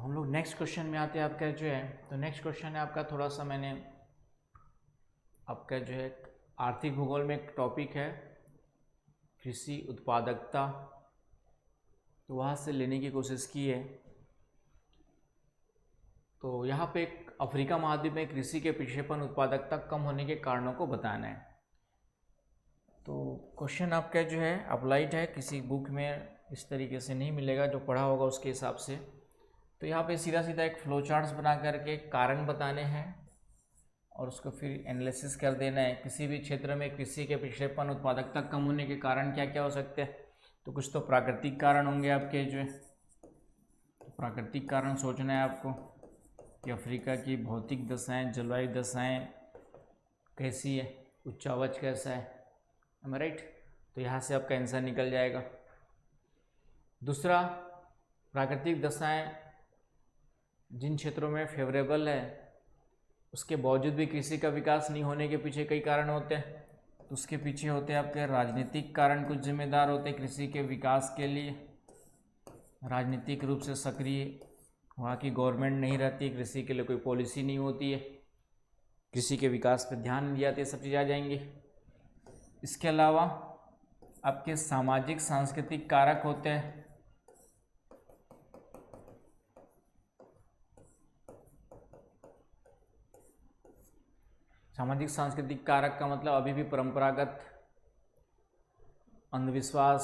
हम लोग next question में आते हैं। आपका जो है तो नेक्स्ट क्वेश्चन है आपका, थोड़ा सा मैंने आपका जो है आर्थिक भूगोल में एक टॉपिक है कृषि उत्पादकता, तो वहाँ से लेने की कोशिश की है। तो यहाँ पे एक अफ्रीका महाद्वीप में कृषि के पिछड़ेपन उत्पादकता कम होने के कारणों को बताना है। तो क्वेश्चन आपका जो है अप्लाइड है, किसी बुक में इस तरीके से नहीं मिलेगा, जो पढ़ा होगा उसके हिसाब से। तो यहाँ पे सीधा सीधा एक फ्लो चार्ट्स बना करके कारण बताने हैं और उसको फिर एनालिसिस कर देना है। किसी भी क्षेत्र में कृषि के पिछड़ेपन उत्पादकता कम होने के कारण क्या क्या हो सकते हैं। तो कुछ तो प्राकृतिक कारण होंगे आपके जो है, तो प्राकृतिक कारण सोचना है आपको कि अफ्रीका की भौतिक दशाएं, जलवायु दशाएं कैसी है, उच्चावच कैसा है, राइट। तो यहाँ से आपका आंसर निकल जाएगा। दूसरा, प्राकृतिक दशाएं जिन क्षेत्रों में फेवरेबल है उसके बावजूद भी कृषि का विकास नहीं होने के पीछे कई कारण होते हैं। तो उसके पीछे होते हैं आपके राजनीतिक कारण, कुछ जिम्मेदार होते हैं कृषि के विकास के लिए। राजनीतिक रूप से सक्रिय वहाँ की गवर्नमेंट नहीं रहती, कृषि के लिए कोई पॉलिसी नहीं होती है, कृषि के विकास पर ध्यान नहीं दिया जाता, ये सब चीज़ें आ जाएंगी। इसके अलावा आपके सामाजिक सांस्कृतिक कारक होते हैं। सामाजिक सांस्कृतिक कारक का मतलब अभी भी परंपरागत अंधविश्वास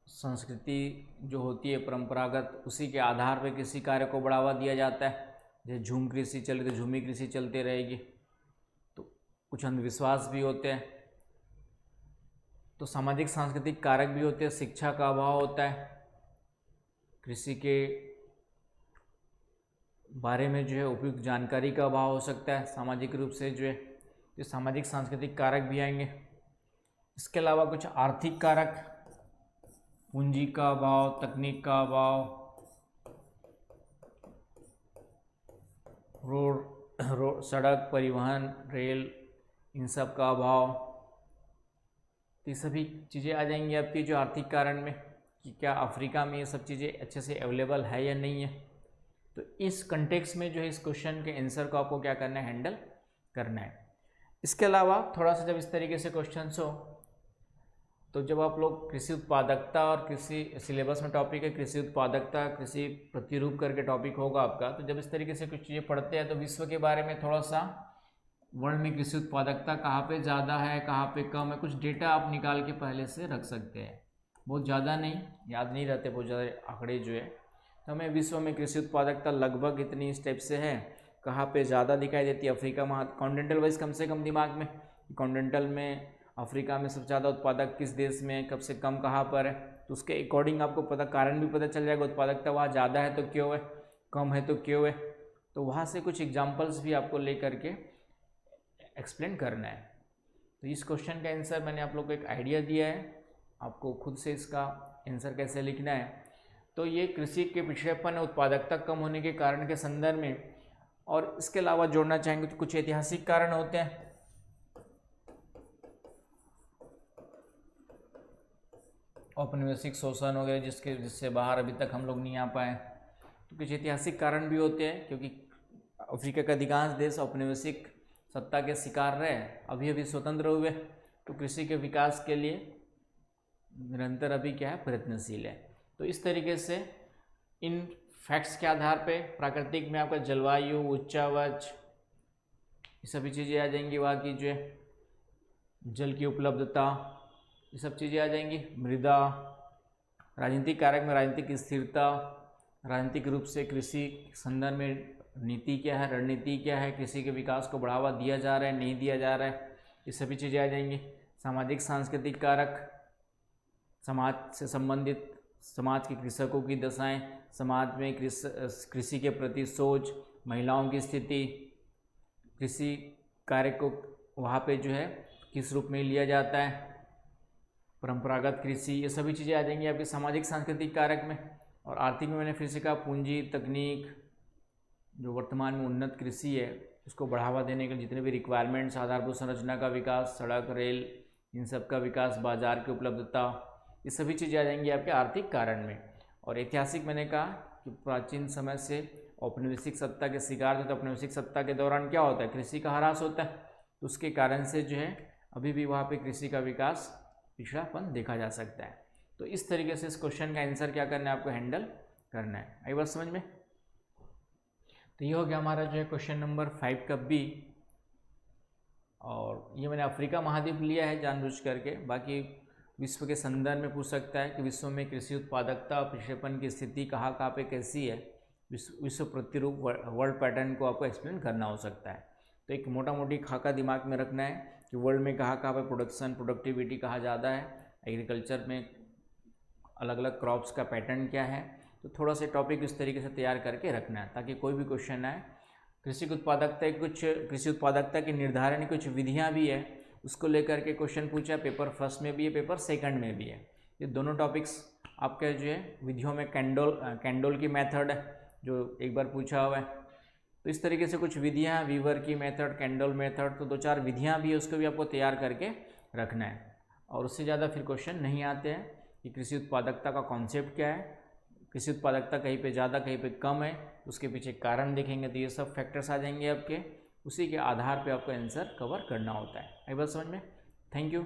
संस्कृति जो होती है परंपरागत, उसी के आधार पर किसी कार्य को बढ़ावा दिया जाता है। जैसे झूम कृषि चल रही तो झूमी कृषि चलती रहेगी, तो कुछ अंधविश्वास भी होते हैं। तो सामाजिक सांस्कृतिक कारक भी होते हैं। शिक्षा का अभाव होता है, कृषि के बारे में जो है उपयुक्त जानकारी का अभाव हो सकता है सामाजिक रूप से जो है, तो सामाजिक सांस्कृतिक कारक भी आएंगे। इसके अलावा कुछ आर्थिक कारक, पूंजी का अभाव, तकनीक का अभाव, रोड सड़क परिवहन रेल, इन सब का अभाव, तो ये सभी चीज़ें आ जाएंगी आपकी जो आर्थिक कारण में, कि क्या अफ्रीका में ये सब चीज़ें अच्छे से अवेलेबल है या नहीं है। तो इस कंटेक्स्ट में जो है इस क्वेश्चन के आंसर को आपको क्या करना है, हैंडल करना है। इसके अलावा थोड़ा सा जब इस तरीके से क्वेश्चन हो, तो जब आप लोग कृषि उत्पादकता और कृषि सिलेबस में टॉपिक है कृषि उत्पादकता, कृषि प्रतिरूप करके टॉपिक होगा आपका, तो जब इस तरीके से कुछ चीज़ें पढ़ते हैं तो विश्व के बारे में थोड़ा सा, वर्ल्ड में कृषि उत्पादकता कहाँ पे ज़्यादा है कहाँ पे कम है, कुछ डेटा आप निकाल के पहले से रख सकते हैं। बहुत ज़्यादा नहीं, याद नहीं रहते बहुत ज़्यादा आंकड़े जो है। तो हमें विश्व में कृषि उत्पादकता लगभग इतनी स्टेप से है, कहाँ पे ज़्यादा दिखाई देती है, अफ्रीका में कॉन्टिनेंटल वाइज कम से कम दिमाग में, कॉन्टिनेंटल में अफ्रीका में सबसे ज़्यादा उत्पादक किस देश में, कब से कम कहाँ पर है, तो उसके अकॉर्डिंग आपको पता कारण भी पता चल जाएगा। उत्पादकता वहाँ ज़्यादा है तो क्यों है, कम है तो क्यों है, तो वहाँ से कुछ एग्जाम्पल्स भी आपको ले करके एक्सप्लेन करना है। तो इस क्वेश्चन का आंसर मैंने आप लोग को एक आइडिया दिया है, आपको खुद से इसका आंसर कैसे लिखना है। तो ये कृषि के पिछड़ेपन उत्पादकता कम होने के कारण के संदर्भ में, और इसके अलावा जोड़ना चाहेंगे तो कुछ ऐतिहासिक कारण होते हैं। औपनिवेशिक शोषण वगैरह जिससे बाहर अभी तक हम लोग नहीं आ पाए, तो कुछ ऐतिहासिक कारण भी होते हैं, क्योंकि अफ्रीका का अधिकांश देश औपनिवेशिक सत्ता के शिकार रहे, अभी अभी स्वतंत्र हुए, तो कृषि के विकास के लिए निरंतर अभी क्या है, प्रयत्नशील है। तो इस तरीके से इन फैक्ट्स के आधार पे प्राकृतिक में आपका जलवायु, उच्चावच, ये सभी चीज़ें आ जाएंगी। वहाँ की जो है जल की उपलब्धता, ये सब चीज़ें आ जाएंगी। मृदा, राजनीतिक कारक में राजनीतिक स्थिरता, राजनीतिक रूप से कृषि संदर्भ में नीति क्या है, रणनीति क्या है, कृषि के विकास को बढ़ावा दिया जा रहा है नहीं दिया जा रहा है, ये सभी चीज़ें आ जाएंगी। सामाजिक सांस्कृतिक कारक, समाज से संबंधित, समाज के कृषकों की दशाएं, समाज में कृषि के प्रति सोच, महिलाओं की स्थिति, कृषि कार्य को वहाँ पे जो है किस रूप में लिया जाता है, परंपरागत कृषि, ये सभी चीज़ें आ जाएंगी आपके सामाजिक सांस्कृतिक कारक में। और आर्थिक में मैंने फिर से कहा पूंजी, तकनीक, जो वर्तमान में उन्नत कृषि है उसको बढ़ावा देने के जितने भी रिक्वायरमेंट्स, आधारभूत संरचना का विकास, सड़क रेल, इन सब का विकास, बाजार की उपलब्धता, ये सभी चीज़ें आ जाएंगी आपके आर्थिक कारण में। और ऐतिहासिक मैंने कहा कि प्राचीन समय से औपनिवेशिक सत्ता के शिकार थे, तो औपनिवेशिक सत्ता के दौरान क्या होता है, कृषि का ह्रास होता है, तो उसके कारण से जो है अभी भी वहाँ पे कृषि का विकास पिछड़ापन देखा जा सकता है। तो इस तरीके से इस क्वेश्चन का आंसर क्या करना है, आपको हैंडल करना है। आई बात समझ में? तो ये हो गया हमारा जो है क्वेश्चन नंबर 5 का बी, और ये मैंने अफ्रीका महाद्वीप लिया है जानबूझ करके, बाकी विश्व के संदर्भ में पूछ सकता है कि विश्व में कृषि उत्पादकता और पिछड़ेपन की स्थिति कहाँ कहाँ पे कैसी है, विश्व प्रतिरूप वर्ल्ड पैटर्न को आपको एक्सप्लेन करना हो सकता है। तो एक मोटा मोटी खाका दिमाग में रखना है कि वर्ल्ड में कहाँ कहाँ पे प्रोडक्टिविटी कहाँ ज़्यादा है, एग्रीकल्चर में अलग अलग क्रॉप्स का पैटर्न क्या है। तो थोड़ा सा टॉपिक इस तरीके से तैयार करके रखना है ताकि कोई भी क्वेश्चन आए। कृषि उत्पादकता की निर्धारण कुछ विधियाँ भी है, उसको लेकर के क्वेश्चन पूछा, पेपर फर्स्ट में भी है, पेपर सेकंड में भी है। ये दोनों टॉपिक्स आपके जो है विधियों में कैंडोल की मेथड है जो एक बार पूछा हुआ है। तो इस तरीके से कुछ विधियाँ, वीवर की मेथड, कैंडोल मेथड, तो 2-4 विधियाँ भी है, उसको भी आपको तैयार करके रखना है। और उससे ज़्यादा फिर क्वेश्चन नहीं आते हैं कि कृषि उत्पादकता का कॉन्सेप्ट क्या है, कृषि उत्पादकता कहीं पे ज़्यादा कहीं पे कम है, उसके पीछे कारण देखेंगे, तो ये सब फैक्टर्स आ जाएंगे आपके, उसी के आधार पे आपको आंसर कवर करना होता है। आई बात समझ में? Thank you.